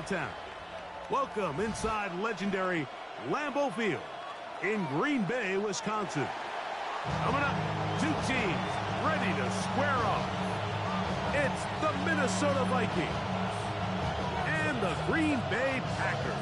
Town. Welcome inside legendary Lambeau Field in Green Bay, Wisconsin. Coming up, two teams ready to square off. It's the Minnesota Vikings and the Green Bay Packers.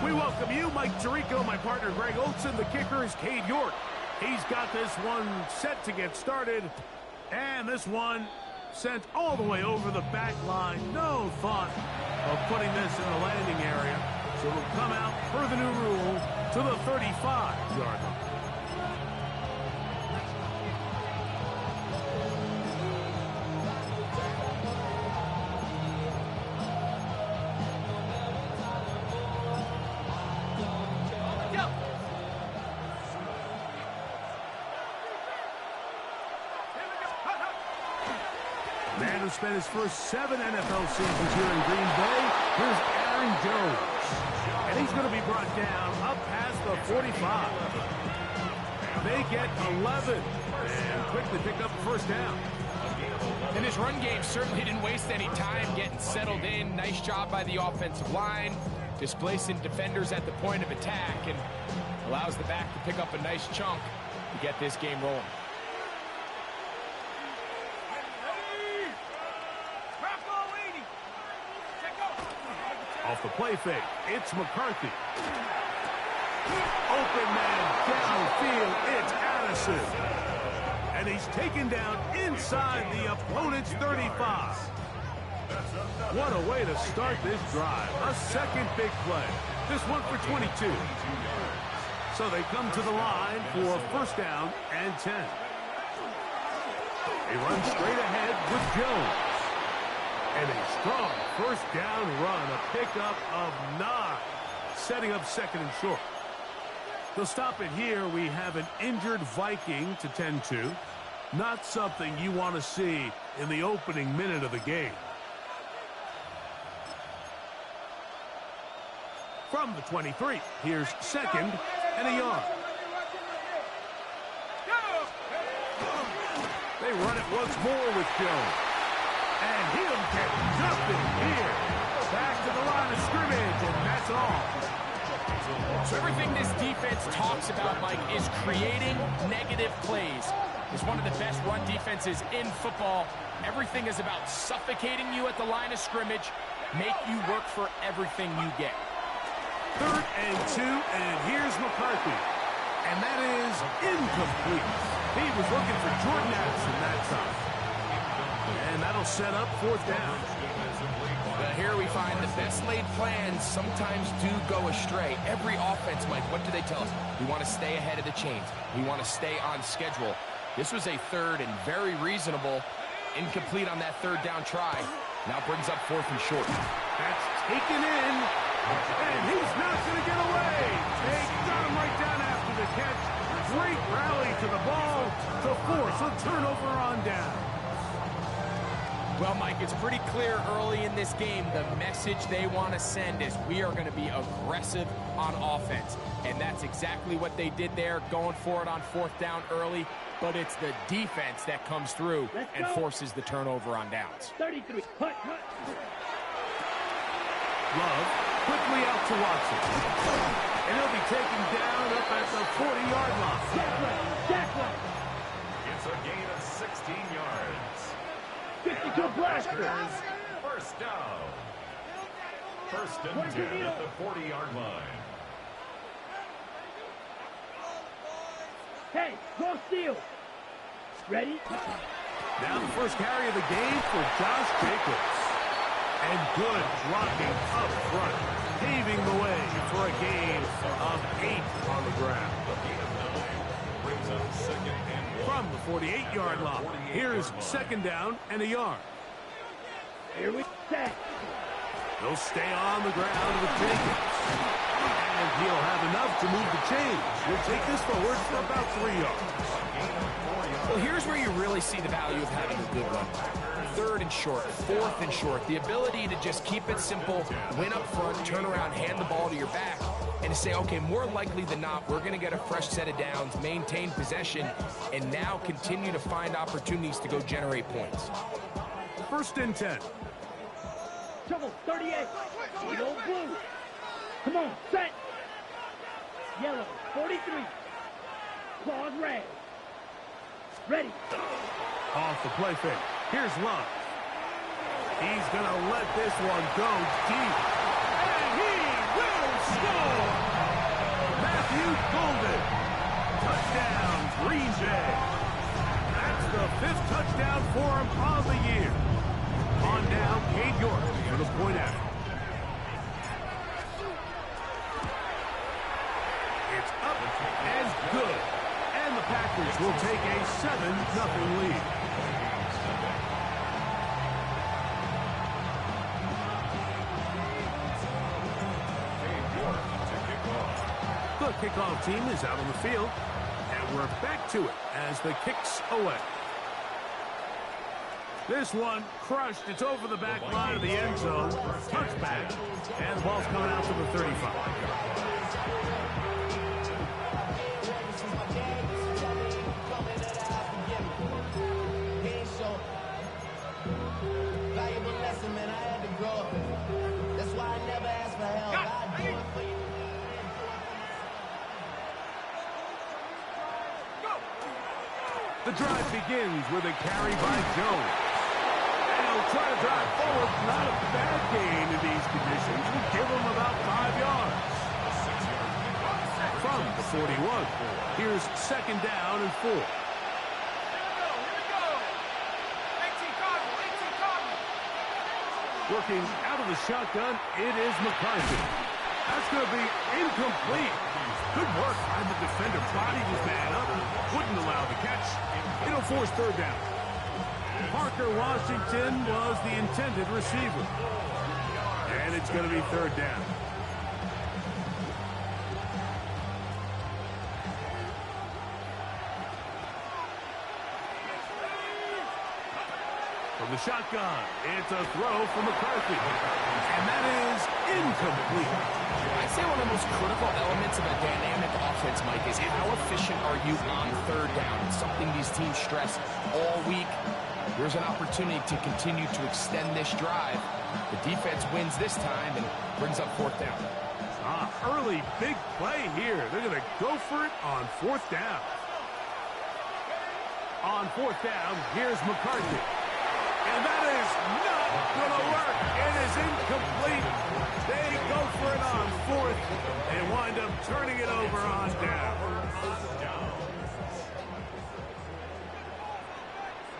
We welcome you, Mike Tirico, my partner Greg Olson. The kicker is Cade York. He's got this one set to get started, and this one sent all the way over the back line. No thought of putting this in the landing area, so it'll come out per the new rule to the 35-yard line. Man who spent his first 7 NFL seasons here in Green Bay, here's Aaron Jones. And he's going to be brought down up past the 45. They get 11 and quickly pick up the first down. And his run game certainly didn't waste any time getting settled in. Nice job by the offensive line, displacing defenders at the point of attack, and allows the back to pick up a nice chunk to get this game rolling. Off the play fake, it's McCarthy. Open man downfield, it's Addison. And he's taken down inside the opponent's 35. What a way to start this drive. A second big play. This one for 22. So they come to the line for first down and 10. They run straight ahead with Jones. And a strong first down run, a pickup of 9, setting up second and short. They'll stop it here. We have an injured Viking to tend to. Not something you want to see in the opening minute of the game. From the 23, here's second and a yard. They run it once more with Jones. And he'll get nothing here. Back to the line of scrimmage, and that's all. So everything this defense talks about, Mike, is creating negative plays. It's one of the best run defenses in football. Everything is about suffocating you at the line of scrimmage, make you work for everything you get. 3rd and 2, and here's McCarthy. And that is incomplete. He was looking for Jordan Addison that time. And that'll set up 4th down. Well, here we find the best laid plans sometimes do go astray. Every offense, Mike, what do they tell us? We want to stay ahead of the chains. We want to stay on schedule. This was a 3rd and very reasonable. Incomplete on that 3rd down try. Now brings up 4th and short. That's taken in. And he's not going to get away. They got him right down after the catch. Great rally to the ball to force a turnover on down. Well, Mike, it's pretty clear early in this game the message they want to send is we are going to be aggressive on offense. And that's exactly what they did there, going for it on 4th down early. But it's the defense that comes through and forces the turnover on downs. 33. Love quickly out to Watson. And he'll be taken down up at the 40-yard line. It's a gain of 16 yards. 52 blasters. First down. 1st and 10 at the 40-yard line. Hey, go steal. Ready? Now the first carry of the game for Josh Jacobs. And good blocking up front, paving the way for a gain of 8 on the ground. From the 48-yard line, here's 2nd down and a yard. Here we set. They'll stay on the ground with Jacobs. And he'll have enough to move the chains. He'll take this forward for about 3 yards. Well, here's where you really see the value of having a good run. 3rd and short, 4th and short. The ability to just keep it simple, win up front, turn around, hand the ball to your back. and to say, okay, more likely than not, we're going to get a fresh set of downs, maintain possession, and now continue to find opportunities to go generate points. 1st and 10. Trouble, 38. Yellow, blue. Come on, set. Yellow, 43. Claws, red. Ready. Off the play fake. Here's Love. He's going to let this one go deep. And he will score! Matthew Golden. Touchdown, Green Bay. That's the 5th touchdown for him on the year. On down, Cade York for the point after. It's up and good. And the Packers will take a 7-0 lead. The kickoff team is out on the field, and we're back to it as the kick's away. This one crushed. It's over the back line of the end zone. Touchback, and the ball's coming out to the 35. Valuable lesson, man. I had to grow up. That's why I never asked for help. God do it for you. The drive begins with a carry by Jones. And he'll try to drive forward. Not a bad gain in these conditions. We'll give him about 5 yards. From the 41. Here's 2nd down and 4. Working out of the shotgun, it is McCarthy. That's going to be incomplete. Good work by the defender. Bodied his man up. Wouldn't allow the catch. It'll force 3rd down. Parker Washington was the intended receiver. And it's going to be 3rd down. From the shotgun, it's a throw from McCarthy. And that is incomplete. I'd say one of the most critical elements of a dynamic offense, Mike, is how efficient are you on 3rd down? It's something these teams stress all week. Here's an opportunity to continue to extend this drive. The defense wins this time and brings up 4th down. Early big play here. They're going to go for it on 4th down. On 4th down, here's McCarthy. And that is not going to work. It is incomplete. They go for it on 4th and wind up turning it over on down.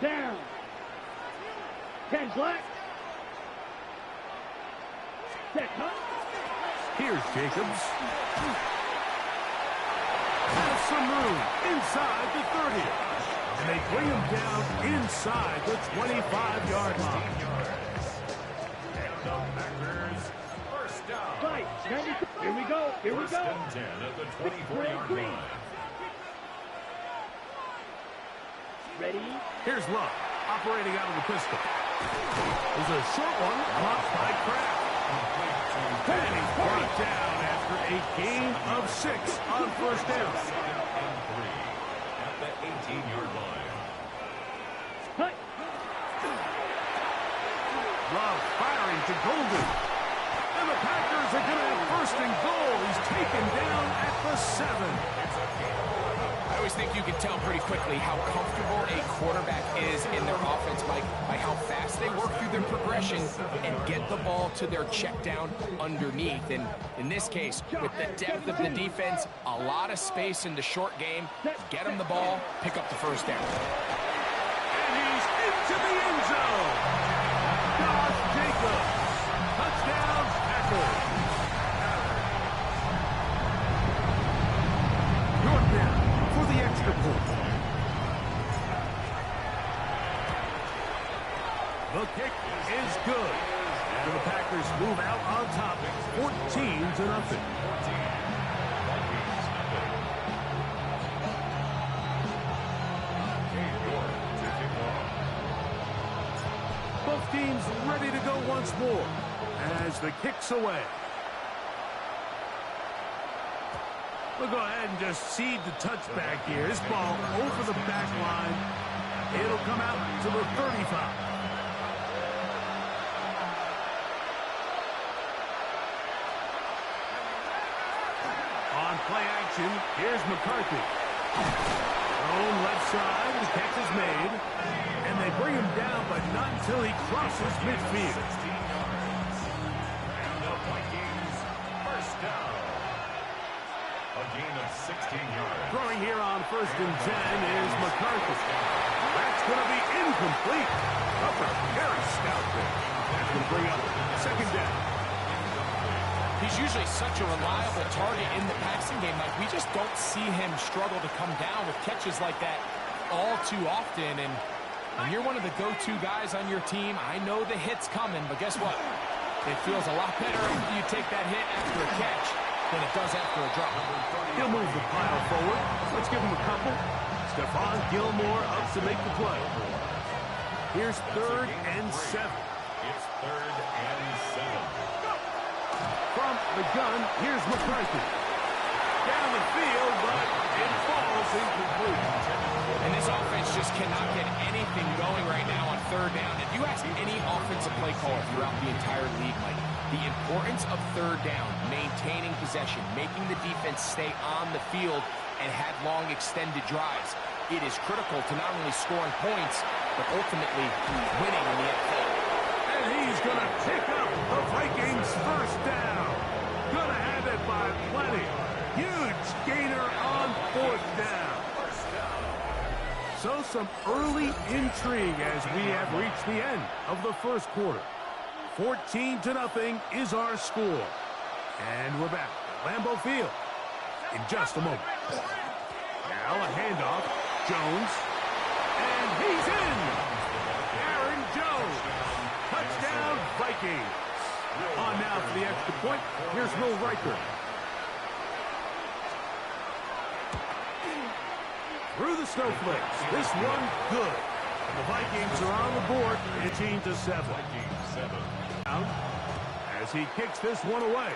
Down. 10 black. Set cut. Here's Jacobs. Has some room inside the 30th. And they bring him down inside the 25-yard line. Right. Here we go. Here we go. 1st and 10 at the 24-yard line. Ready. Here's Love, operating out of the pistol. There's a short one, blocked by Kraft. And he's brought down after a gain of 6 on 1st down. 2nd and 3 at the 18-yard line. Cut. Love firing to Golden. And the Packers are going to have 1st and goal. He's taken down at the 7. I always think you can tell pretty quickly how comfortable a quarterback is in their offense, Mike, by how fast they work through their progression and get the ball to their check down underneath. And in this case, with the depth of the defense, a lot of space in the short game, get them the ball, pick up the 1st down. And he's into the end zone. Josh Jacobs. Touchdown, Packers. York down for the extra point. The kick is good. And the Packers move out on top, 14-0. Both teams ready to go once more as the kick's away. We'll go ahead and just cede the touchback here. This ball over the back line. It'll come out to the 35. On play action, here's McCarthy. Thrown left side, the catch is made. And they bring him down, but not until he crosses midfield. 16 yards. And the Vikings first down. A gain of 16 yards. Throwing here on 1st and 10 is McCarthy. That's going to be incomplete. Upper very stout there. That's going to bring up 2nd down. He's usually such a reliable target in the passing game. Like, we just don't see him struggle to come down with catches like that all too often. And when you're one of the go-to guys on your team, I know the hit's coming, but guess what? It feels a lot better after you take that hit after a catch than it does after a drop. He'll move the pile forward. Let's give him a couple. Stephon Gilmore up to make the play. Here's 3rd and 7. It's 3rd and 7. From the gun, here's McCarthy. Down the field, but it falls incomplete. And this offense just cannot get anything going right now on 3rd down. If you ask any offensive play caller throughout the entire league, Mike, the importance of 3rd down, maintaining possession, making the defense stay on the field, and have long extended drives, it is critical to not only scoring points, but ultimately winning in the NFL. And he's going to pick up the Vikings' 1st down. Going to have it by plenty. Huge gainer on 4th down. So some early intrigue as we have reached the end of the 1st quarter. 14-0 is our score. And we're back at Lambeau Field in just a moment. Now a handoff. Jones. And he's in. Aaron Jones. Touchdown, Vikings. On now for the extra point. Here's Will Riker. Through the snowflakes. This one good. The Vikings are on the board. 18-7. As he kicks this one away.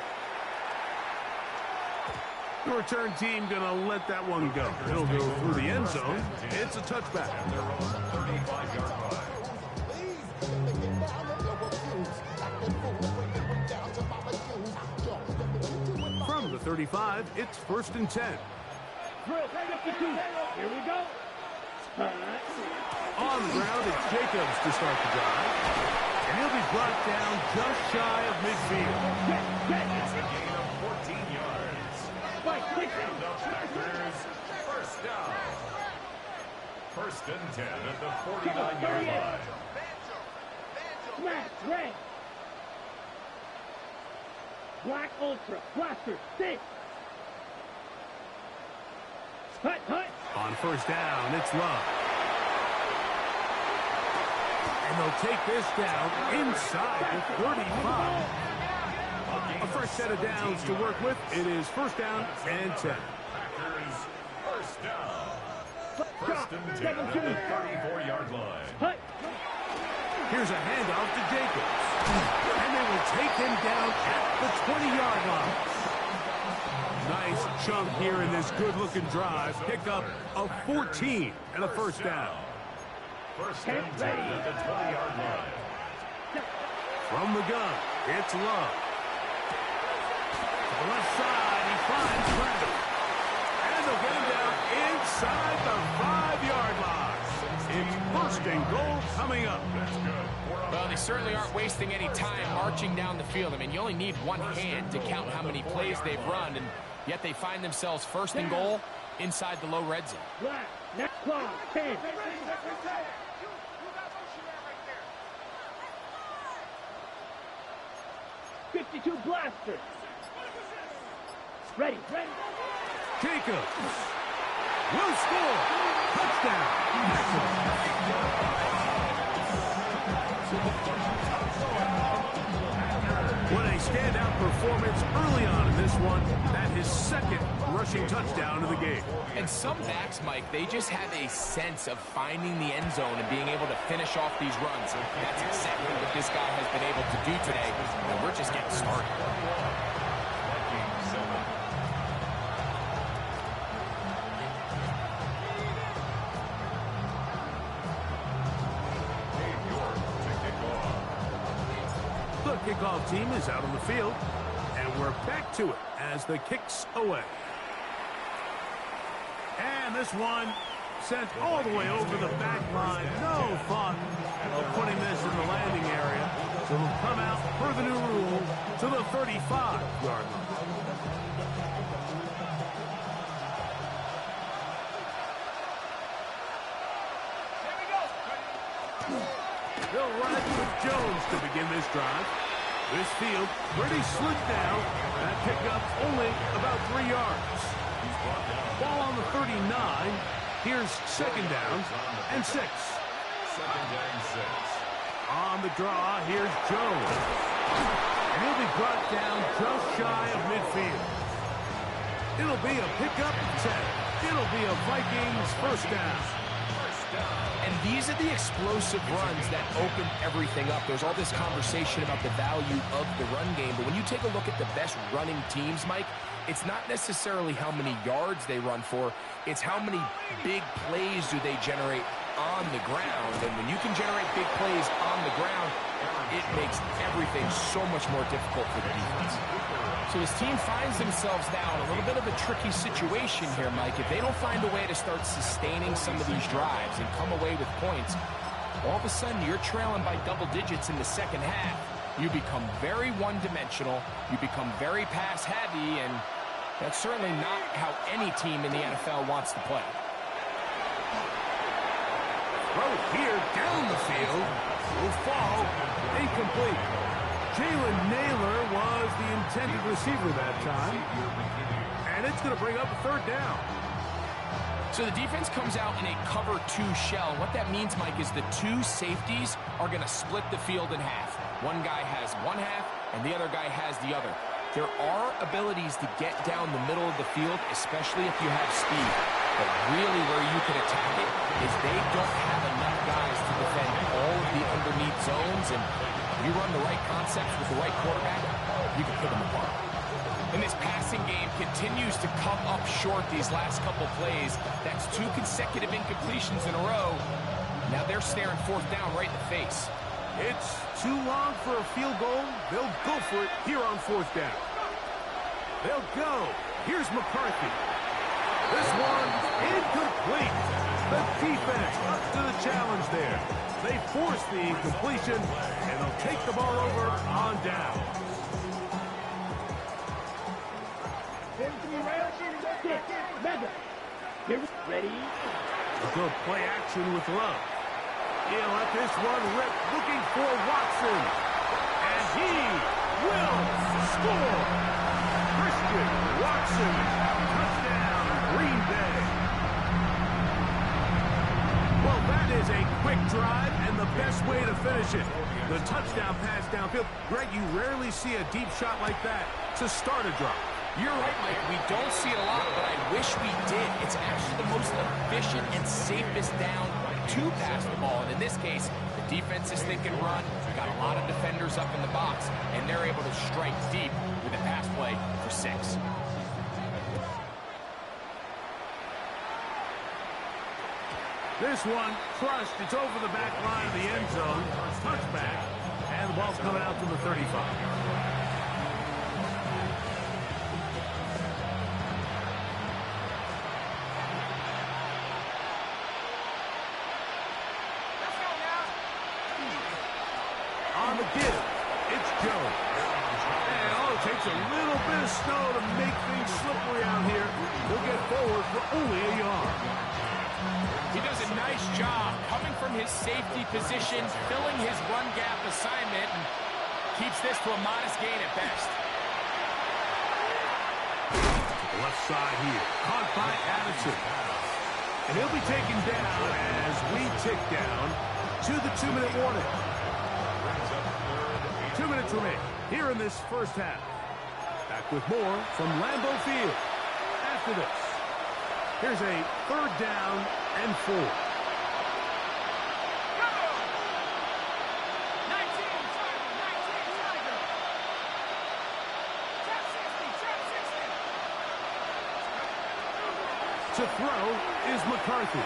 The return team going to let that one go. It'll go through the end zone. It's a touchback. They're on the 35-yard line. From the 35, it's 1st and 10. Drill, 52. Here we go. On the ground, it's Jacobs to start the drive. And he'll be brought down just shy of midfield. It's a gain of 14 yards. And the Packers first down. 1st and 10 at the 49-yard line. Smash, red. Black Ultra, Blaster, 6. Hut, hut. On 1st down, it's Love. And they'll take this down inside the 35. A fresh set of downs to work with. It is 1st down and 10. Packers first down. 1st and 10 at the 34-yard line. Hut. Here's a handoff to Jacobs. And they will take him down at the 20-yard line. Nice chunk here in this good-looking drive. Pick up a 14 and a 1st down. 1st and 10 at the 20-yard line. From the gun, it's Love. To the left side, he finds Brandon. And they'll get him down inside the 5-yard line. It's 1st and goal coming up. That's good. Well, they certainly aren't wasting any time marching down the field. I mean, you only need one hand to count how many plays they've run, and yet they find themselves 1st and goal inside the low red zone. Black, next clock, 10. .52 Blaster. Ready, ready. Jacobs will score. Touchdown. What a standout performance early on in this one. That his 2nd rushing touchdown of the game. And some backs, Mike, they just have a sense of finding the end zone and being able to finish off these runs. That's exactly what this guy has been able to do today, and we're just getting started. kickoff team is out on the field. And we're back to it as the kick's away. And this one sent all the way over the back line. No thought of putting this in the landing area. So it'll come out per the new rule to the 35-yard line. They'll ride with Jones to begin this drive. This field pretty slick now. That pickup only about 3 yards. Ball on the 39. Here's second down and 6. Second and 6. On the draw, here's Jones. And he'll be brought down just shy of midfield. It'll be a pickup 10. It'll be a Vikings first down. And these are the explosive runs that open everything up. There's all this conversation about the value of the run game, but when you take a look at the best running teams, Mike, it's not necessarily how many yards they run for, it's how many big plays do they generate on the ground. And when you can generate big plays on the ground, it makes everything so much more difficult for the defense. So his team finds themselves now in a little bit of a tricky situation here, Mike. If they don't find a way to start sustaining some of these drives and come away with points, all of a sudden you're trailing by double digits in the second half. You become very one-dimensional, you become very pass-heavy, and that's certainly not how any team in the NFL wants to play. Throw here down the field will fall incomplete. Jalen Naylor was the intended receiver that time. And it's going to bring up a third down. So the defense comes out in a cover 2 shell. What that means, Mike, is the 2 safeties are going to split the field in half. One guy has one half, and the other guy has the other. There are abilities to get down the middle of the field, especially if you have speed. But really where you can attack it is they don't have enough guys to defend all of the underneath zones, and you run the right concepts with the right quarterback, you can pick them apart. And this passing game continues to come up short these last couple plays. That's 2 consecutive incompletions in a row. Now they're staring fourth down right in the face. It's too long for a field goal. They'll go for it here on fourth down. They'll go. Here's McCarthy. This one's incomplete. The defense up to the challenge there. They force the incompletion, and they'll take the ball over on down. Ready? A good play action with Love. He'll let this one rip, looking for Watson. And he will score. Christian Watson, touchdown, Green Bay. Well, that is a quick drive and the best way to finish it. The touchdown pass downfield. Greg, you rarely see a deep shot like that to start a drive. You're right, Mike. We don't see it a lot, but I wish we did. It's actually the most efficient and safest down to pass the ball. And in this case, the defense is thinking run. We've got a lot of defenders up in the box, and they're able to strike deep with a pass play for 6. This one crushed. It's over the back line of the end zone. Touchback. And the ball's coming out to the 35. On the give, it's Jones. And it takes a little bit of snow to make things slippery out here. He'll get forward for only a yard. He does a nice job coming from his safety position, filling his run gap assignment, and keeps this to a modest gain at best. To the left side here, caught by Addison. And he'll be taken down as we tick down to the 2-minute warning. 2 minutes remain here in this first half. Back with more from Lambeau Field. After this, here's a third down and 4. To throw is McCarthy.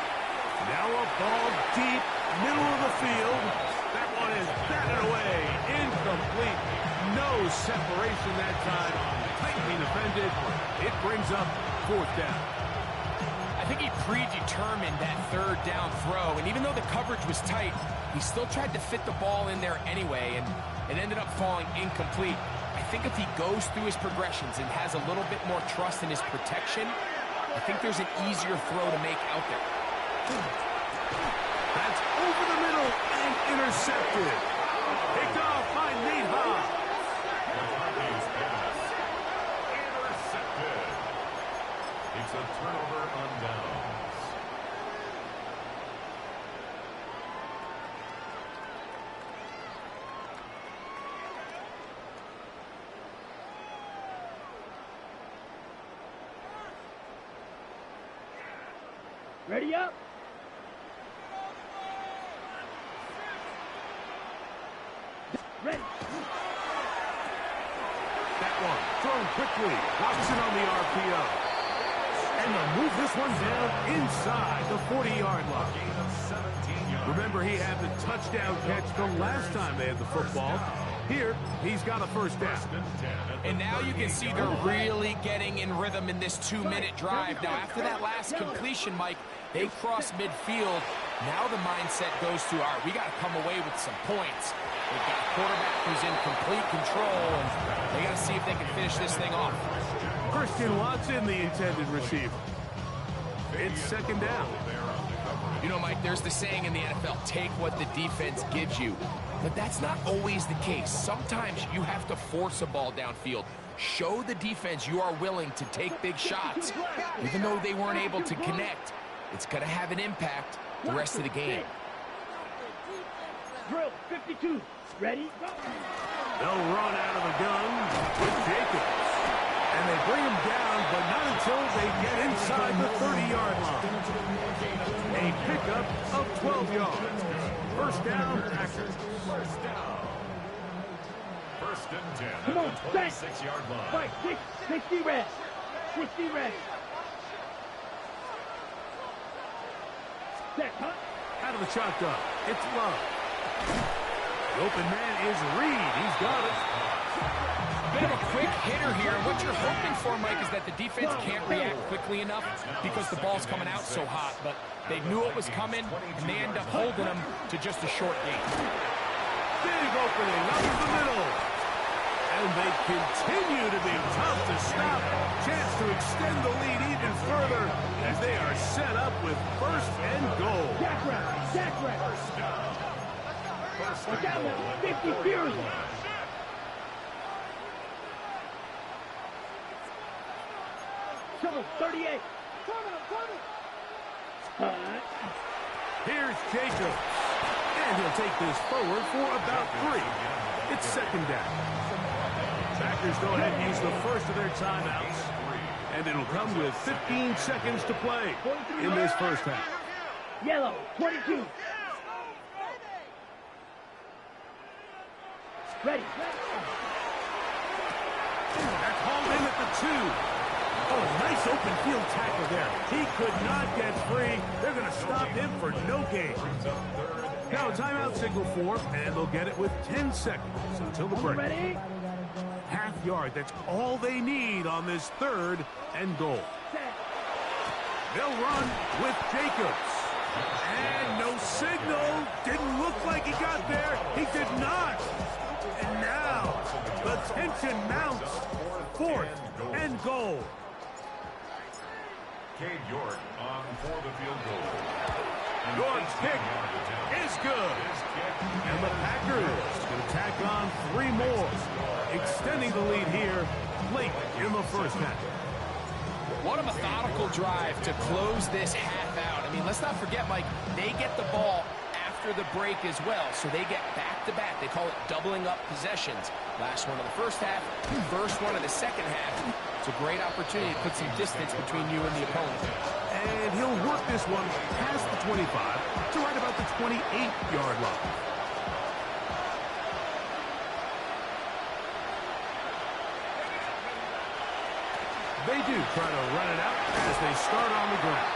Now a ball deep, middle of the field. That one is batted away. Incomplete. No separation that time. Tightly defended. It brings up fourth down. I think he predetermined that third down throw, and even though the coverage was tight, he still tried to fit the ball in there anyway, and it ended up falling incomplete. I think if he goes through his progressions and has a little bit more trust in his protection, I think there's an easier throw to make out there. That's over the middle and intercepted. Picked off by Nate Hobbs. Intercepted. It's a turnover on downs. Ready up. Ready. That one thrown quickly. Watson on the RPO. And they'll move this one down inside the 40-yard line. Gain of 17 yards. Remember, he had the touchdown catch the last time they had the football. Here, he's got a first down. And now you can see they're really getting in rhythm in this 2-minute drive. Now, after that last completion, Mike, they cross midfield. Now the mindset goes to, all right, we got to come away with some points. They've got a quarterback who's in complete control, and they got to see if they can finish this thing off. Christian Watson, the intended receiver. It's second down. You know, Mike, there's the saying in the NFL, take what the defense gives you. But that's not always the case. Sometimes you have to force a ball downfield. Show the defense you are willing to take big shots. Even though they weren't able to connect, it's going to have an impact the rest of the game. Drill 52. Ready? Go. They'll run out of the gun with Jacobs. And they bring him down, but not until they get inside the 30-yard line. A pickup of 12 yards. First down, Packers. First down. First and 10 Come on, at the 26-yard line. Fight. 60 red. 60 red. Set, huh? Out of the shotgun. It's Love. The open man is Reed. He's got it. Bit of a quick hitter here. What you're hoping for, Mike, is that the defense can't react quickly enough because the ball's coming out so hot. But they knew it was coming, and they end up holding them to just a short gain. Big opening up the middle. And they continue to be tough to stop. Chance to extend the lead even further as they are set up with first and goal. Jack round. First down. First Watch and out goal now. at the 50 40-yard Fury. line. Trouble 38. Here's Jacobs. And he'll take this forward for about 3. It's second down. Packers go ahead and use the first of their timeouts. And it'll come with 15 seconds to play in this first half. Yellow 22. Ready. They're called in at the 2. Oh, nice open field tackle there. He could not get free. They're going to stop him for no gain. Now, timeout signal for, and they'll get it with 10 seconds until the break. Ready. Half yard, that's all they need on this third and goal. Set. They'll run with Jacobs. And no signal. Didn't look like he got there. He did not. And now, the tension mounts. Fourth and goal. Cade York on for the field goal. York's kick is good. And the Packers can tack on 3 more, extending the lead here late in the first half. What a methodical drive to close this half out. I mean, let's not forget, Mike, they get the ball after the break as well, so they get back-to-back. They call it doubling up possessions. Last one of the first half, first one of the second half. It's a great opportunity to put some distance between you and the opponent. And he'll work this one past the 25 to right about the 28-yard line. They do try to run it out as they start on the ground.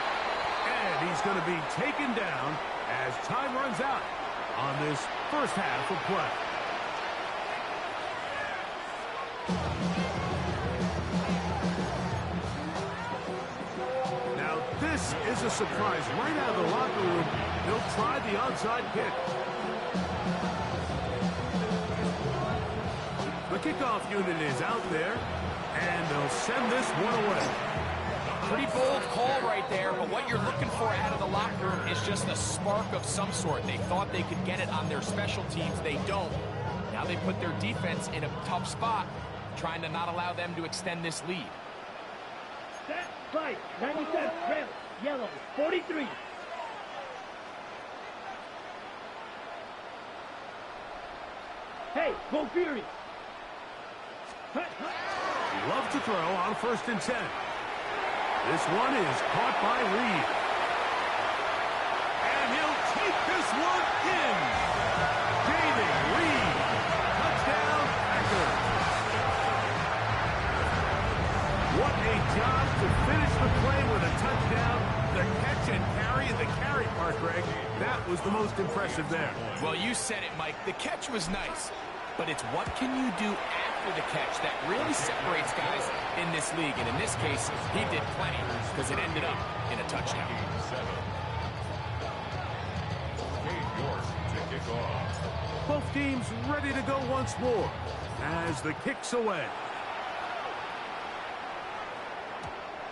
And he's going to be taken down as time runs out. on this first half of play. Now, this is a surprise. Right out of the locker room, he'll try the onside kick. The kickoff unit is out there, and they'll send this one away. Pretty bold call right there, but what you're looking for out of the locker room is just a spark of some sort. They thought they could get it on their special teams. They don't. Now they put their defense in a tough spot, trying to not allow them to extend this lead. Set, fight, 97, red, yellow, 43. Hey, go Fury. Love to throw on 1st and 10. This one is caught by Reed. And he'll take this one in. David Reed. Touchdown, Packers. What a job to finish the play with a touchdown. The catch and carry in the carry part, Greg. That was the most impressive there. Well, you said it, Mike. The catch was nice, but it's what can you do after the catch that really separates guys in this league. And in this case, he did plenty because it ended up in a touchdown. Both teams ready to go once more as the kick's away.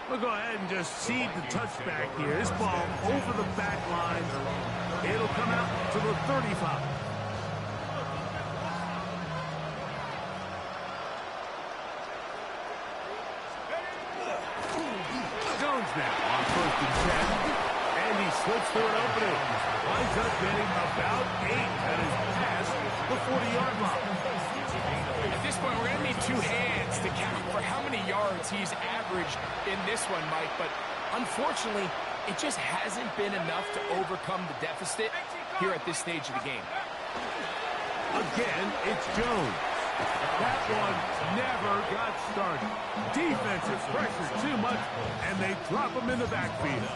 We'll go ahead and just seed the touchback here. This ball over the back line. It'll come out to the 35. Jones now on 1st and 10. And he slips through an opening. Winds up getting about 8 at his pass, the 40-yard line. At this point, we're going to need 2 hands to count for how many yards he's averaged in this one, Mike. But unfortunately, it just hasn't been enough to overcome the deficit here at this stage of the game. Again, it's Jones. That one never got started. Defensive pressure too much, and they drop him in the backfield.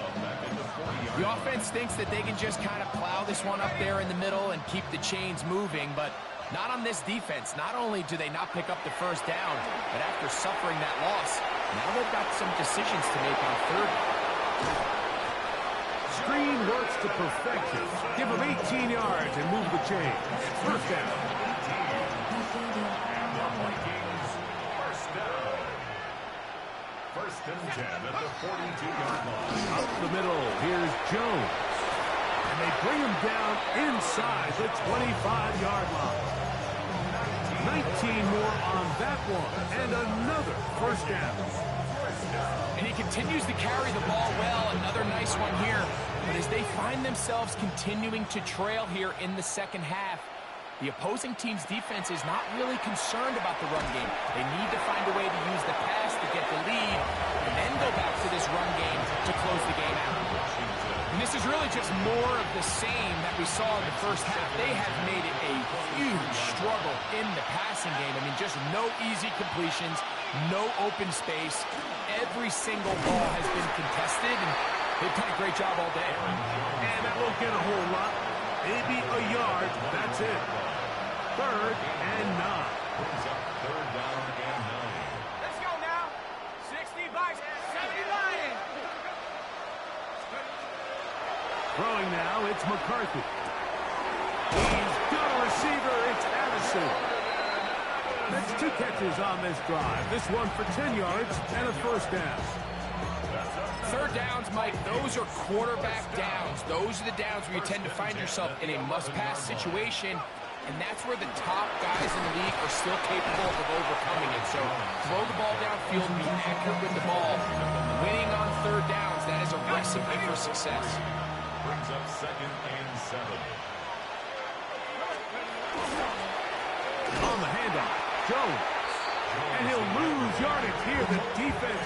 The offense thinks that they can just kind of plow this one up there in the middle and keep the chains moving, but not on this defense. Not only do they not pick up the 1st down, but after suffering that loss, now they've got some decisions to make on 3rd. Screen works to perfection. Give him 18 yards and move the chain. 1st down. And the Vikings, 1st down. 1st and 10 at the 42-yard line. Up the middle, here's Jones. And they bring him down inside the 25-yard line. 19 more on that one, and another 1st down. And he continues to carry the ball well. Another nice one here. But as they find themselves continuing to trail here in the 2nd half, the opposing team's defense is not really concerned about the run game. They need to find a way to use the pass to get the lead and then go back to this run game to close the game out. And this is really just more of the same that we saw in the 1st half. They have made it a huge struggle in the passing game. I mean, just no easy completions, no open space. Every single ball has been contested, and they've done a great job all day. And that won't get a whole lot. Maybe a yard. That's it. 3rd and 9. Brings up 3rd down and 9. Let's go now. 60 Vikings, 70 Lions. Throwing now, it's McCarthy. He's got a receiver. It's Addison. That's 2 catches on this drive. This one for 10 yards and a 1st down. 3rd downs, Mike, those are quarterback downs. Those are the downs where you tend to find yourself in a must-pass situation, and that's where the top guys in the league are still capable of overcoming it. So throw the ball downfield, be accurate with the ball. Winning on 3rd downs, that is a recipe for success. Brings up 2nd and 7. On the handoff, Jones. And he'll lose yardage here. The defense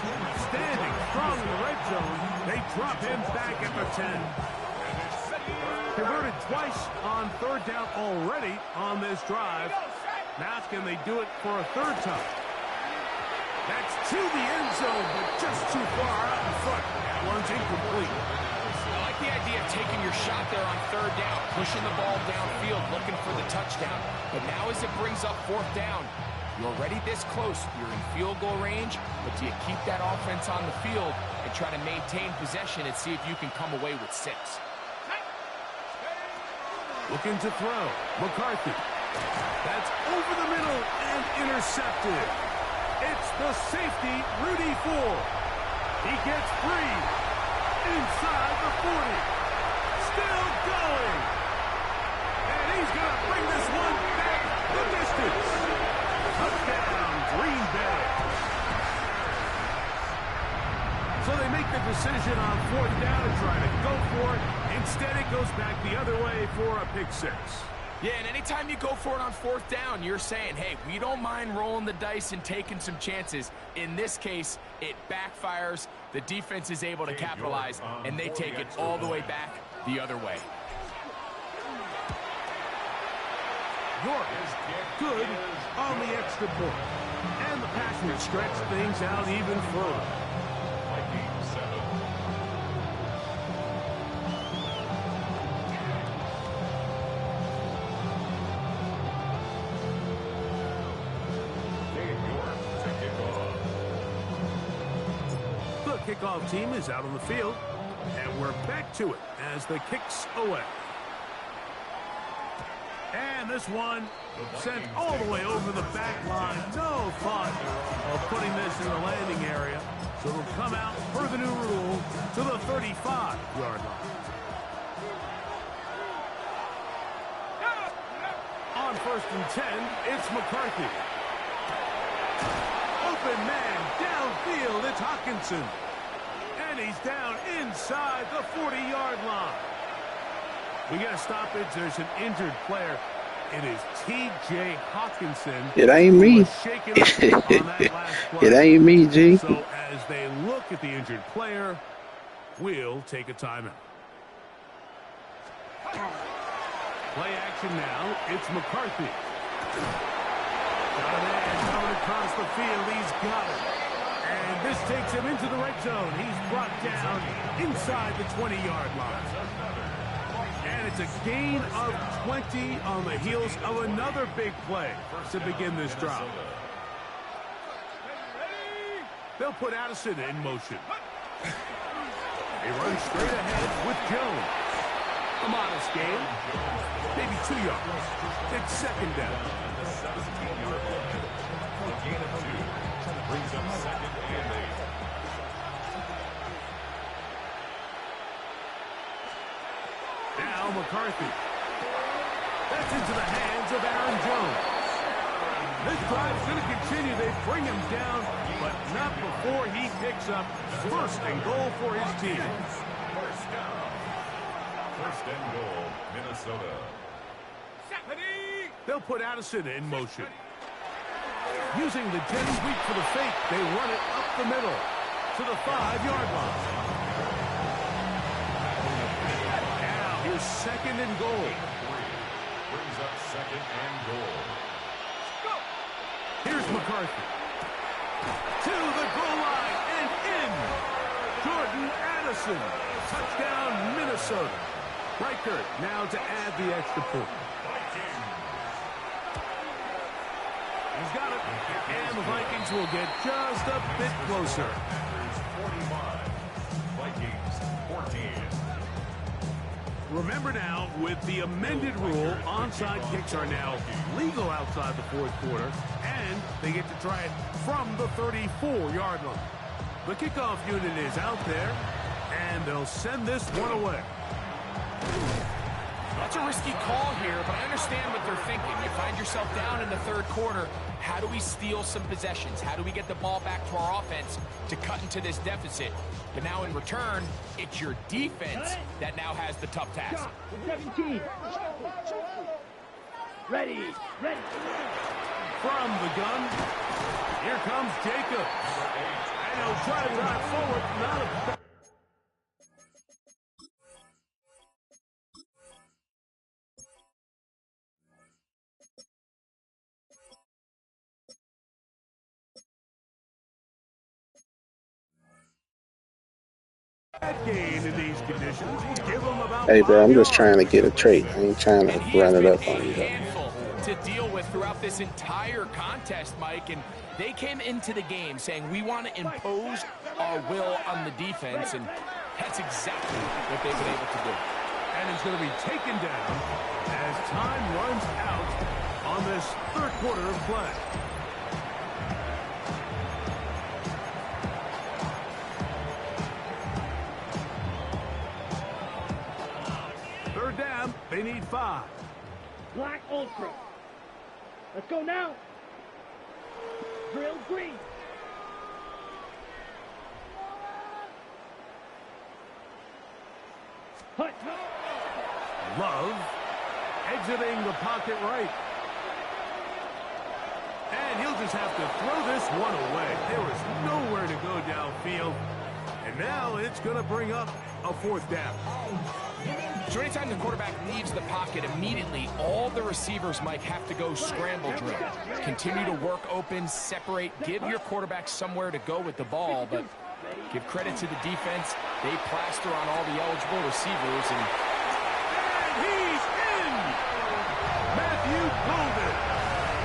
standing strong in the red zone. They drop him back at the 10. Converted twice on 3rd down already on this drive. Now can they do it for a 3rd time? That's to the end zone, but just too far out in front. That one's incomplete. I like the idea idea of taking your shot there on third down, pushing the ball downfield, looking for the touchdown. But now as it brings up fourth down, you're already this close. You're in field goal range, but do you keep that offense on the field and try to maintain possession and see if you can come away with 6? Looking to throw. McCarthy. That's over the middle and intercepted. It's the safety, Rudy Ford. He gets free. Inside the 40. Still going. And he's going to bring this one back the distance. Touchdown, Green Bay. So they make the decision on fourth down to try to go for it. Instead, it goes back the other way for a pick 6. Yeah, and anytime you go for it on fourth down, you're saying, hey, we don't mind rolling the dice and taking some chances. In this case, it backfires. The defense is able to capitalize, and they take it all the way back the other way. York is good on the extra point. And the Packers stretch things out even further. Vikings 7. The kickoff team is out on the field, and we're back to it as the kick's away. And this one sent all the way over the back line. No thought of putting this in the landing area. So it'll come out per the new rule to the 35-yard line. On 1st and 10, it's McCarthy. Open man downfield, it's Hawkinson. And he's down inside the 40-yard line. We get a stoppage. There's an injured player. It is T.J. Hawkinson. It ain't me. It ain't me, G. So as they look at the injured player, we'll take a timeout. Play action now. It's McCarthy. Got a man coming across the field. He's got it. And this takes him into the red zone. He's brought down inside the 20-yard line. And it's a gain of 20 on the heels of another big play to begin this drive. They'll put Addison in motion. They run straight ahead with Jones. A modest gain. Maybe 2 yards. It's second down. A gain of 2. Brings up second and 8. Now McCarthy. That's into the hands of Aaron Jones. This drive's going to continue. They bring him down, but not before he picks up first and goal for his team. First down. First and goal, Minnesota. They'll put Addison in motion. Using the jet sweep for the fake, they run it up the middle to the 5-yard line. Now here's second and goal. Brings up second and goal. Here's McCarthy. To the goal line and in. Jordan Addison. Touchdown, Minnesota. Reichert now to add the extra point. He's got it. And the Vikings will get just a bit closer. 45. Vikings 14. Remember now, with the amended rule, onside kicks are now legal outside the fourth quarter, and they get to try it from the 34-yard line. The kickoff unit is out there, and they'll send this one away. That's a risky call here, but I understand what they're thinking. You find yourself down in the third quarter. How do we steal some possessions? How do we get the ball back to our offense to cut into this deficit? But now in return, it's your defense that now has the tough task. 17. Ready. From the gun, here comes Jacobs. And he'll try to drive forward. Not a Gain in these conditions. Give them about Hey, bro, 5 I'm just yards. trying to get a trait. I ain't trying And to he has run it been up on a you, though. handful to deal with throughout this entire contest, Mike. And they came into the game saying, we want to impose our will on the defense. And that's exactly what they've been able to do. And it's going to be taken down as time runs out on this third quarter of play. Third down, they need 5. Black Ultra. Let's go now. Drill green. Hut. Love exiting the pocket right. And he'll just have to throw this one away. There was nowhere to go downfield. And now it's going to bring up a 4th down. So anytime the quarterback leaves the pocket, immediately all the receivers, Mike, have to go scramble drill. Continue to work open, separate, give your quarterback somewhere to go with the ball, but give credit to the defense. They plaster on all the eligible receivers. And he's in! Matthew Golden.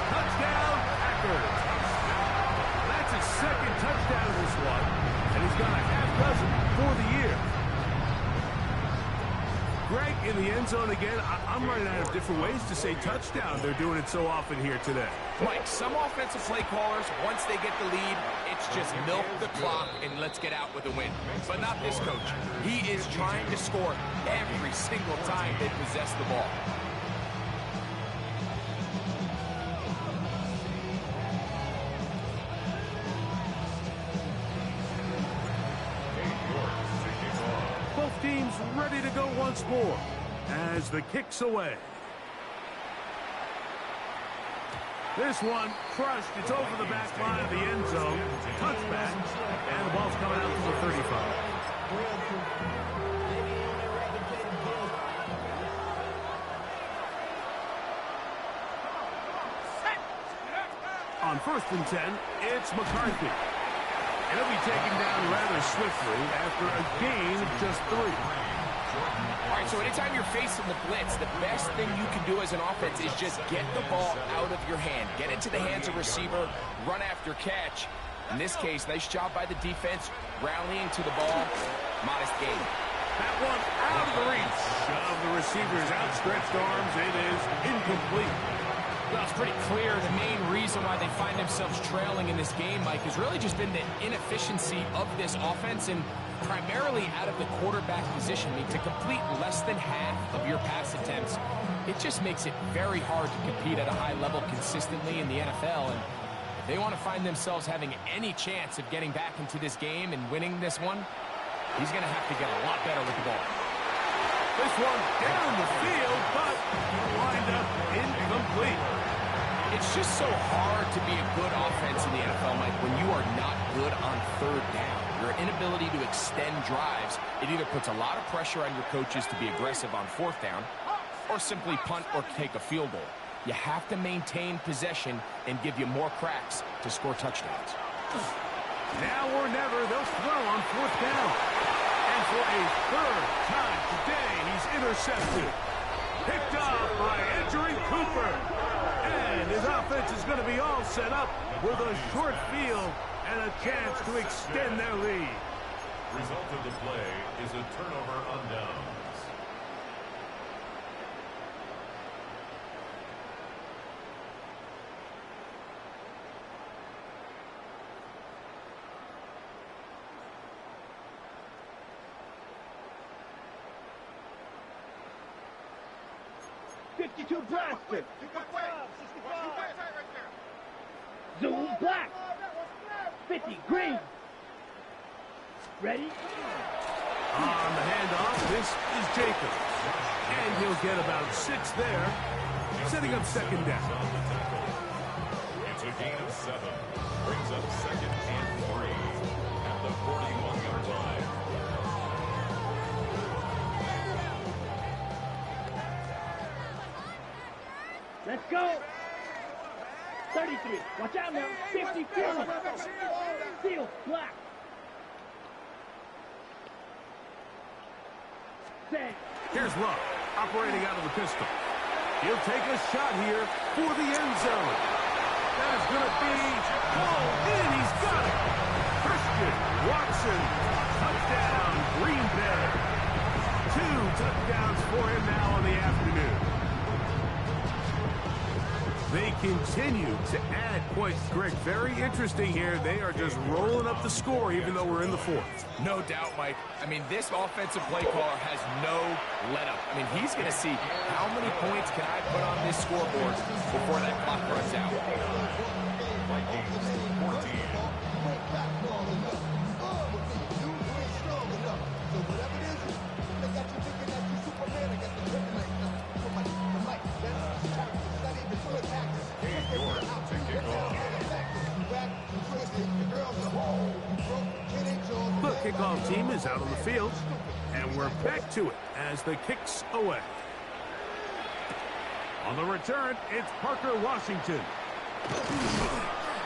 Touchdown, Packers. That's his 2nd touchdown of this one, and he's got a half dozen for the year. Greg, in the end zone again. I'm running out of different ways to say touchdown. They're doing it so often here today. Mike, some offensive play callers, once they get the lead, it's just milk the clock and let's get out with a win. But not this coach. He is trying to score every single time they possess the ball. Both teams ready to go once more as the kick's away. This one crushed. It's over the back line of the end zone. Touchback. And the ball's coming out to the 35. On 1st and 10, it's McCarthy. And he'll be taken down rather swiftly after a gain of just 3. All right, so anytime you're facing the blitz, the best thing you can do as an offense is just get the ball out of your hand. Get into the hands of receiver, run after catch. In this case, nice job by the defense, rallying to the ball. Modest gain. That one out of the reach of the receiver's outstretched arms. It is incomplete. Well, it's pretty clear the main reason why they find themselves trailing in this game, Mike, has really just been the inefficiency of this offense and primarily out of the quarterback position. I mean, to complete less than half of your pass attempts, it just makes it very hard to compete at a high level consistently in the NFL. And if they want to find themselves having any chance of getting back into this game and winning this one, he's going to have to get a lot better with the ball. This one down the field, but wind up incomplete. It's just so hard to be a good offense in the NFL, Mike, when you are not good on 3rd down. Your inability to extend drives, it either puts a lot of pressure on your coaches to be aggressive on 4th down or simply punt or take a field goal. You have to maintain possession and give you more cracks to score touchdowns. Now or never, they'll throw on 4th down. And for a 3rd time today, he's intercepted. Picked up by Edgerrin Cooper. And his offense is going to be all set up with a short field and a chance to extend their lead. Result of the play is a turnover on downs. Blaster. Zoom black. 50 green. Ready? On the handoff, this is Jacobs. And he'll get about 6 there, setting up 2nd down. It's a gain of 7. Brings up 2nd and 3 at the 41-yard line. Let's go. 33. Watch out now. 54. Seal black. Set. Here's Love, operating out of the pistol. He'll take a shot here for the end zone. That's going to be in. He's got it. Christian Watson, touchdown, Green Bay. 2 touchdowns for him now on the afternoon. They continue to add points. Greg, very interesting here. They are just rolling up the score even though we're in the 4th. No doubt, Mike. I mean, this offensive play caller has no let-up. I mean, he's going to see how many points can I put on this scoreboard before that clock runs out. Vikings 14. The kickoff team is out on the field, and we're back to it as the kick's away. On the return, it's Parker Washington.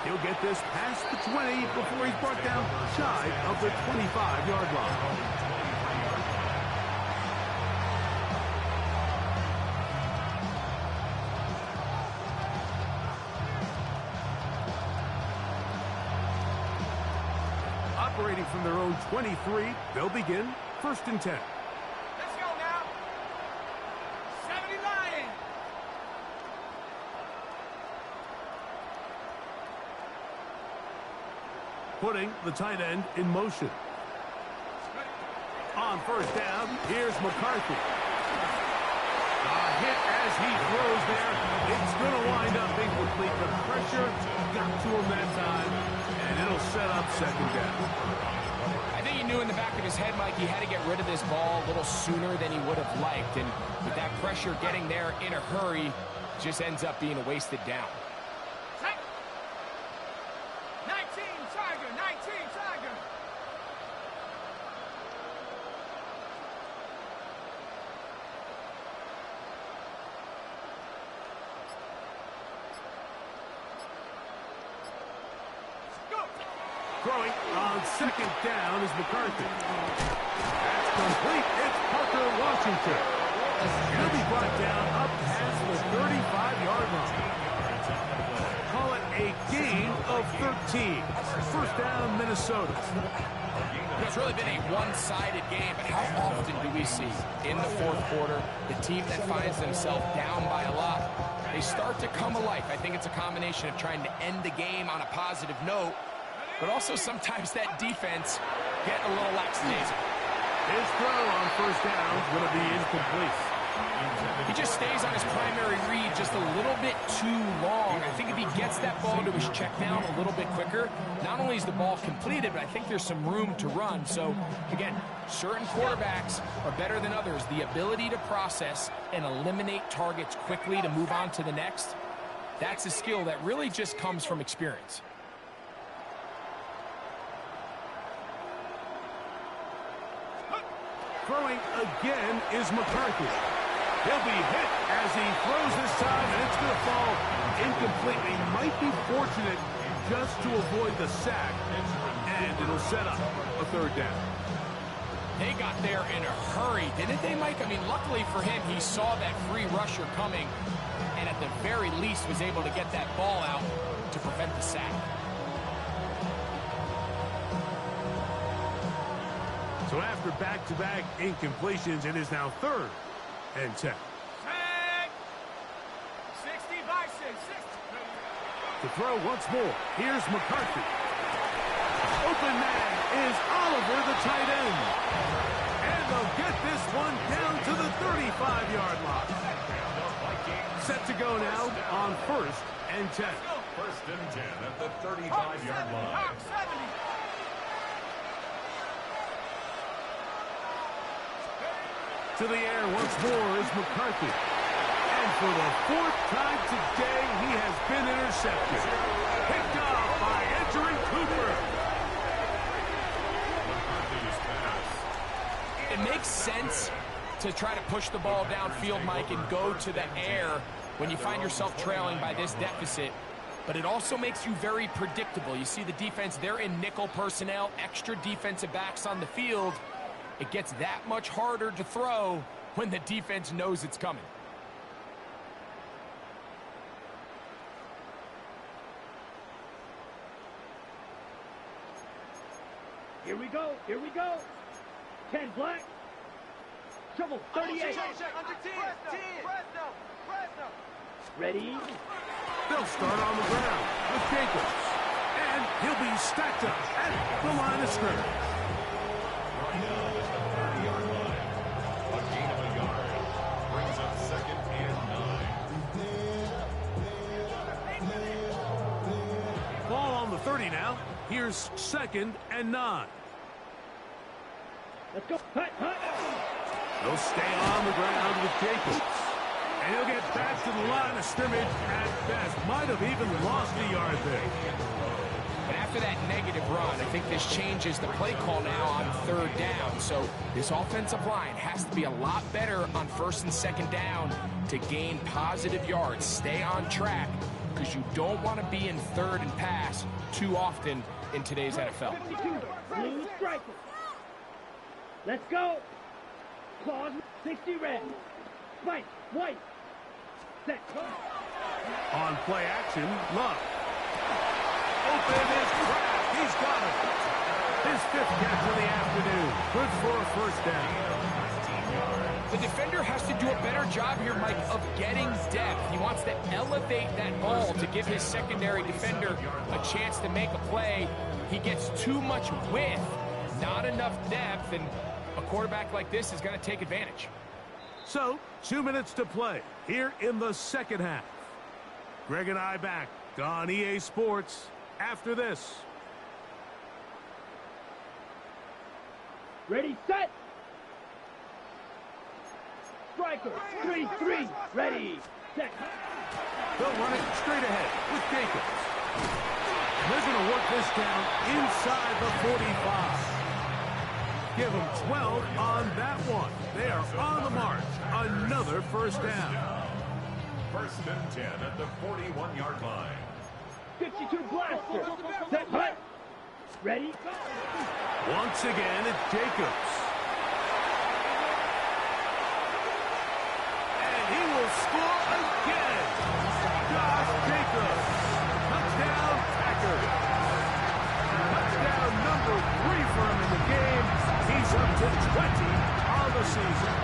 He'll get this past the 20 before he's brought down shy of the 25-yard line. Operating from their own 23, they'll begin 1st and 10. Let's go now. 70 Lions. Putting the tight end in motion. On 1st down, here's McCarthy. A hit as he throws there. It's going to wind up incomplete. The pressure got to him that time, and it'll set up 2nd down. I think he knew in the back of his head, Mike, he had to get rid of this ball a little sooner than he would have liked. And with that pressure getting there in a hurry, just ends up being a wasted down. 19 Tiger, 19 Tiger. Throwing on 2nd down is McCarthy. That's complete. It's Parker Washington. He'll be brought down up past the 35-yard line. Call it a gain of 13. 1st down, Minnesota. It's really been a one-sided game, but how often do we see in the 4th quarter the team that finds themselves down by a lot, they start to come alive. I think it's a combination of trying to end the game on a positive note, but also sometimes that defense get a little lackadaisical. His throw on 1st down is going to be incomplete. He just stays on his primary read just a little bit too long. I think if he gets that ball to his check down a little bit quicker, not only is the ball completed, but I think there's some room to run. So, again, certain quarterbacks are better than others. The ability to process and eliminate targets quickly to move on to the next, that's a skill that really just comes from experience. Throwing again is McCarthy. He'll be hit as he throws this time, and it's going to fall incomplete. He might be fortunate just to avoid the sack, and it'll set up a 3rd down. They got there in a hurry, didn't they, Mike? I mean, luckily for him, he saw that free rusher coming, and at the very least was able to get that ball out to prevent the sack. So after back-to-back incompletions, it is now 3rd and 10. Check. 60 by 6. 60. To throw once more, here's McCarthy. Open man is Oliver, the tight end. And they'll get this one down to the 35-yard line. Set to go now on 1st and 10. 1st and 10 at the 35-yard line. 70. To the air once more is McCarthy. And for the 4th time today, he has been intercepted. Picked off by Edgerrin Cooper. It makes sense to try to push the ball downfield, Mike, and go to the air when you find yourself trailing by this deficit. But it also makes you very predictable. You see the defense, they're in nickel personnel, extra defensive backs on the field. it gets that much harder to throw when the defense knows it's coming. Here we go. Here we go. 10 black. Trouble 38. Under 10. Ready? They'll start on the ground with Jacobs. And he'll be stacked up at the line of scrimmage. Right now is the 30-yard line. A gain of a yard brings up 2nd and 9. Ball on the 30 now. Here's 2nd and 9. Let's go. Hut, hut. They'll stay on the ground with Jacobs. And he'll get back to the line of scrimmage at best. Might have even lost a yard there. But after that negative run, I think this changes the play call now on 3rd down. So this offensive line has to be a lot better on 1st and 2nd down to gain positive yards. Stay on track, because you don't want to be in 3rd and pass too often in today's NFL. 52. Blue striker. Let's go. Claws 60 red. Spike white. Set. On play action, Love. Open is Kraft. He's got it. His 5th catch of the afternoon. Good for a 1st down. The defender has to do a better job here, Mike, of getting depth. He wants to elevate that ball to give his secondary defender a chance to make a play. He gets too much width, not enough depth, and a quarterback like this is going to take advantage. So, 2 minutes to play here in the 2nd half. Greg and I back on EA Sports after this. Ready, set. Striker 3-3. Ready, set. They'll run it straight ahead with Jacobs. They're going to work this down inside the 45. Give them 12 on that one. They are on the march. Another 1st down. 1st and 10 at the 41-yard line. 52 blaster. Set, hut. Ready, go. Once again, it's Jacobs. And he will score again. Josh Jacobs. Touchdown, Packers. Touchdown number 3 for him in the game. He's up to 20 on the season.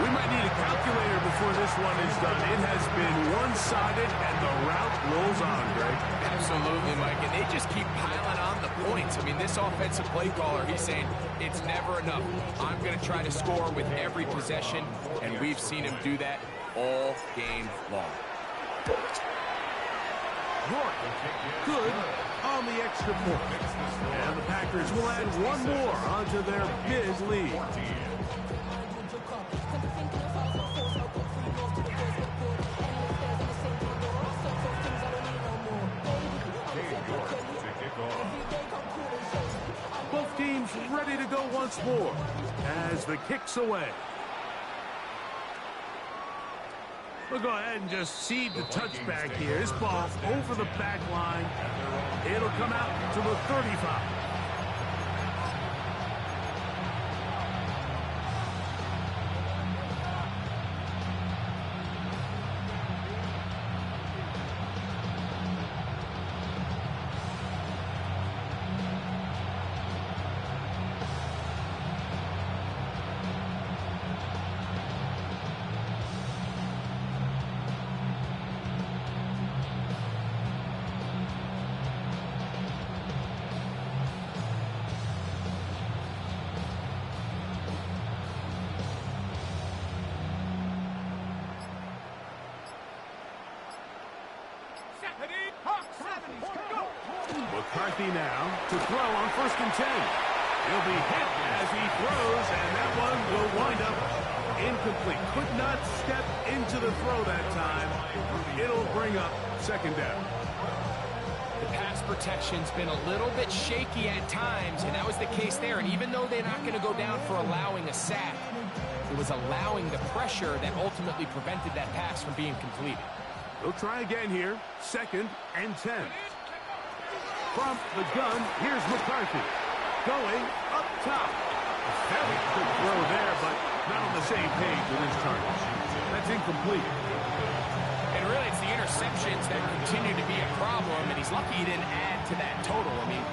We might need a calculator before this one is done. It has been one-sided, and the route rolls on, Greg. Absolutely, Mike, and they just keep piling on the points. I mean, this offensive play caller, he's saying it's never enough. I'm going to try to score with every possession, and we've seen him do that all game long. York, good on the extra point. And the Packers will add one more onto their big lead. Both teams ready to go once more as the kick's away. We'll go ahead and just cede the touchback here. This ball over the back line. It'll come out to the 35. McCarthy now to throw on 1st and 10. He'll be hit as he throws, and that one will wind up incomplete. Could not step into the throw that time. It'll bring up 2nd down. The pass protection's been a little bit shaky at times, and that was the case there. And even though they're not going to go down for allowing a sack, it was allowing the pressure that ultimately prevented that pass from being completed. They'll try again here. 2nd and 10. From the gun, here's McCarthy. going up top. A fairly quick throw there, but not on the same page with his targets. That's incomplete. And really, it's the interceptions that continue to be a problem, and he's lucky he didn't add to that total. I mean,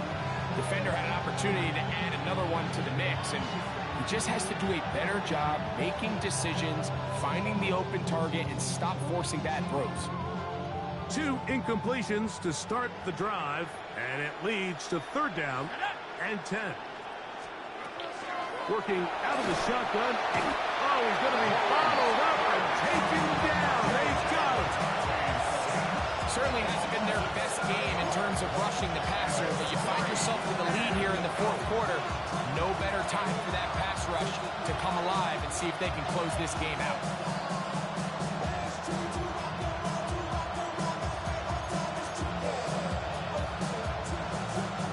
defender had an opportunity to add another one to the mix, and he just has to do a better job making decisions, finding the open target, and stop forcing bad throws. 2 incompletions to start the drive, and it leads to 3rd down and 10. Working out of the shotgun. Oh, he's going to be followed up and taken down. They've got him. Certainly hasn't been their best game in terms of rushing the passer, but you find yourself with a lead here in the 4th quarter. No better time for that pass rush to come alive and see if they can close this game out.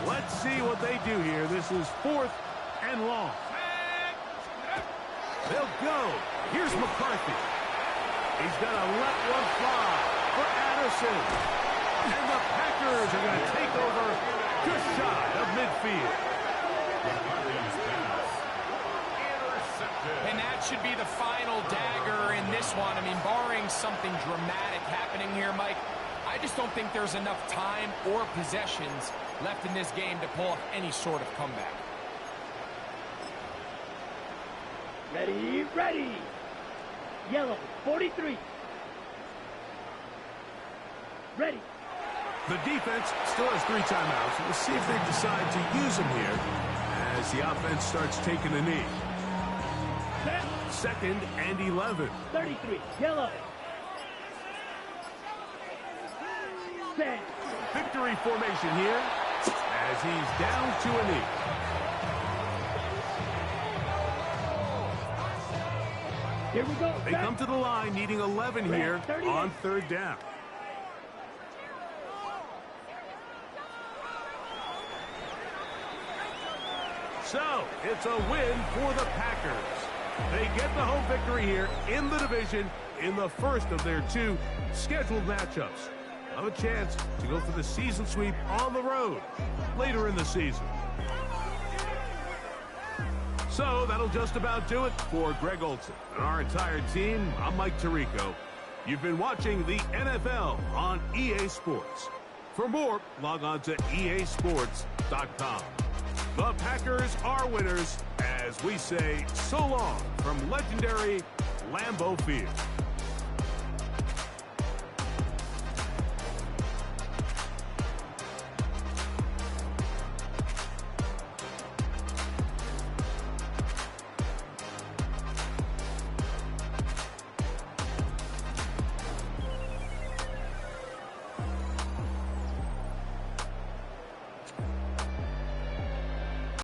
Let's see what they do here. This is 4th and long. They'll go. Here's McCarthy. He's going to let one fly for Addison. And the Packers are going to take over just shy of midfield. And that should be the final dagger in this one. I mean, barring something dramatic happening here, Mike, I just don't think there's enough time or possessions left in this game to pull off any sort of comeback. Ready, ready. Yellow, 43. Ready. The defense still has 3 timeouts. We'll see if they decide to use them here as the offense starts taking a knee. Set. 2nd and 11. 33, yellow. Set. Victory formation here as he's down to a knee. Here we go. They come to the line needing 11 here on 3rd down. So, it's a win for the Packers. They get the home victory here in the division in the first of their 2 scheduled matchups. Have a chance to go for the season sweep on the road later in the season. So that'll just about do it for Greg Olson and our entire team. I'm Mike Tirico. You've been watching the NFL on EA Sports. For more, log on to easports.com. The Packers are winners as we say so long from legendary Lambeau Field.